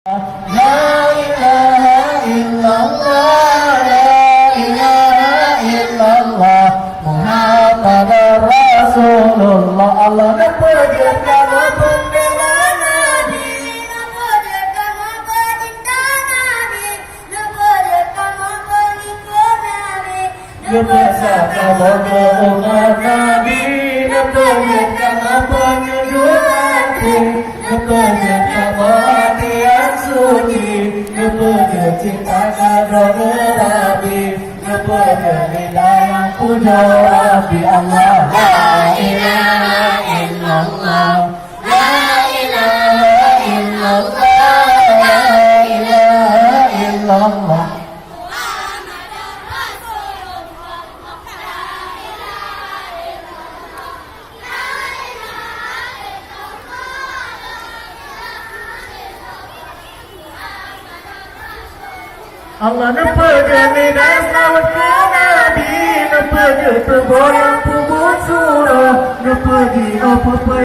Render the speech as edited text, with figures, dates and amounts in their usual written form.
La ilaha illallah, la ilaha illallah, Muhammadur Rasulullah. Allah nak pergikan bendera Nabi, nak pergikan cinta Nabi, nak pergikan pengikut Nabi, nak bersama umat Nabi, nak pergikan penyuruh Nabi, nak pergikan hati yang suci, nak pergikan cinta kepada Nabi, nak pergikan yang puja Nabi. Allah. La ilaha illallah, la ilaha illallah, la ilaha illallah. Allah nak pergi dan selamat ke Nabi, nak pergi ke bola kubur surah, nak pergi apa